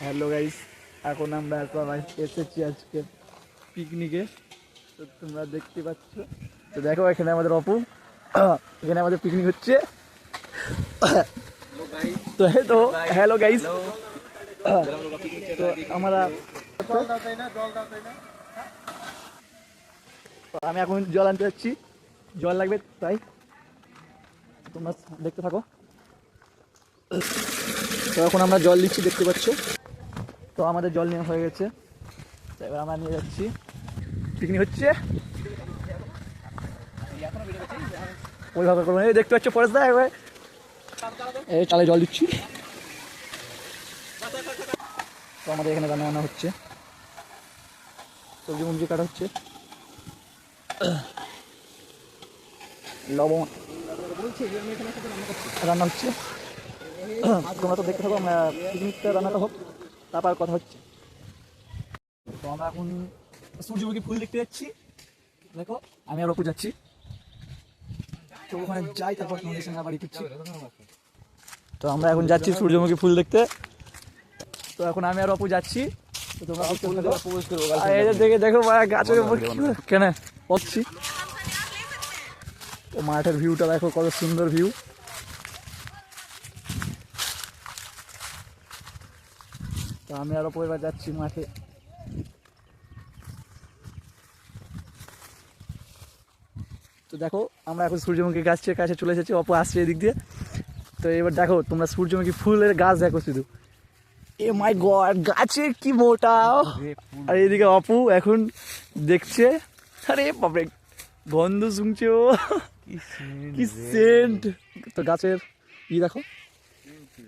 Hello guys, এখন আমরা সবাই এসেছি আজকে পিকনিকে। তো তোমরা দেখতে পাচ্ছ, তো দেখো এখানে আমাদের অপু, এখানে আমাদের পিকনিক হচ্ছে। তো তো হ্যালো গাইস, তো আমরা আমি এখন জল আনতে যাচ্ছি, জল লাগবে তাই তোমরা দেখতে থাকো। তো এখন আমরা জল দিচ্ছি, দেখতে পাচ্ছ। তো আমাদের জল নেওয়া হয়ে গেছে, তো এবার আমরা নিয়ে যাচ্ছি। পিকনিক হচ্ছে ওইভাবে করবো, এই দেখতে পাচ্ছ পরেশ দা, এবার এই চালে জল দিচ্ছি। তো আমাদের এখানে রান্না বান্না হচ্ছে, সবজি মঞ্জি কাটা হচ্ছে, লবণ রান্না হচ্ছে। তোমরা তো দেখতে থাকো, আমরা পিকনিকটা রান্নাটা হোক, তারপর কথা হচ্ছে। তো আমরা এখন সূর্যমুখী ফুল দেখতে যাচ্ছি। দেখো আমি আর অপু যাচ্ছি, তো ওখানে যাই, তারপর তোমাদের সঙ্গে বাড়ি ফিরছি। তো আমরা এখন যাচ্ছি সূর্যমুখী ফুল দেখতে। তো এখন আমি আর অপু যাচ্ছি, তো তোমরা দেখে দেখো গাছের উপর কেন পড়ছি। তো মাঠের ভিউটা দেখো, কত সুন্দর ভিউ। তো আমি আর অপু এবার যাচ্ছি মাঠে। তো দেখো আমরা এখন সূর্যমুখী গাছের কাছে চলে এসেছি, অপু আসছে এদিক দিয়ে। তো এবার দেখো তোমরা সূর্যমুখী ফুলের গাছ দেখো শুধু, এ মাই গড, গাছের কি মোটা। আর এদিকে অপু এখন দেখছে, আরে বাপরে গন্ধ শুনছে ও, কি সেন্ট। তো গাছের ই দেখো।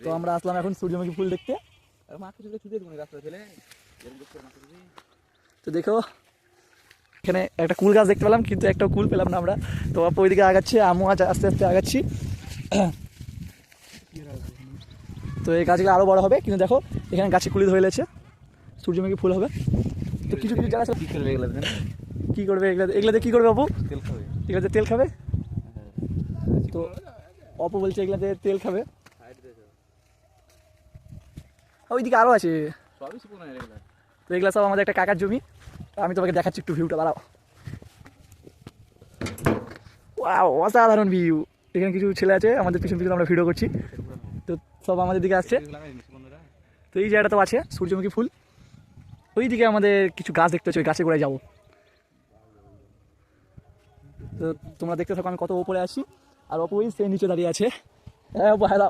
তো আমরা আসলাম এখন সূর্যমুখী ফুল দেখতে। তো দেখো এখানে একটা কুল গাছ দেখতে পেলাম, কিন্তু একটা কুল পেলাম না আমরা। তো অপু ওইদিকে আগাচ্ছে, আমু আজ আস্তে আস্তে আগাচ্ছি। তো এই গাছগুলো আরও বড় হবে, কিন্তু দেখো এখানে গাছে কুলি ধরে লেছে, সূর্যমুখী ফুল হবে। তো কিছু কিছু জায়গা কী করবে এগুলো, এগুলোতে কী করবে অপু? এগুলোতে তেল খাবে। তো অপু বলছে এগুলোতে তেল খাবে। ওইদিকে আরও আছে, তো এগুলো সব আমাদের একটা কাকার জমি। আমি তোমাকে দেখাচ্ছি একটু ভিউটা, দাঁড়াও। ওয়াও, অসাধারণ ভিউ। এখানে কিছু ছেলে আছে আমাদের পিছন পিছনে, আমরা ভিডিও করছি, তো সব আমাদের দিকে আসছে। তো এই জায়গাটা তো আছে সূর্যমুখী ফুল, ওই দিকে আমাদের কিছু গাছ দেখতে হচ্ছে, ওই গাছে করে যাবো। তো তোমরা দেখতে থাকো আমি কত ওপরে আসি, আর অপু সে নিচে দাঁড়িয়ে আছে। হ্যাঁ ভাইরা,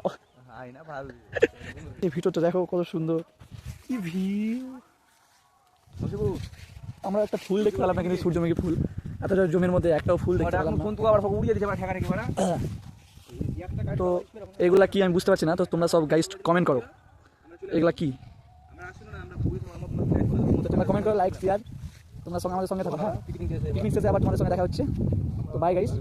এই ভিডিওটা দেখো কত সুন্দর, কি ভিউ। আমরা একটা ফুল দেখতে পেলাম না, কিন্তু সূর্যমুখী ফুল এতটা জমির মধ্যে একটাও ফুল দেখতে পেলাম না। তো এগুলা কি আমি বুঝতে পারছি না, তো তোমরা সব গাইস কমেন্ট করো এগুলা কি। তো তোমরা কমেন্ট করো, লাইক শেয়ার, তোমরা সঙ্গে আমাদের সঙ্গে থাকো। হ্যাঁ, পিকনিক শেষে আবার তোমাদের সঙ্গে দেখা হচ্ছে। তো বাই গাইস।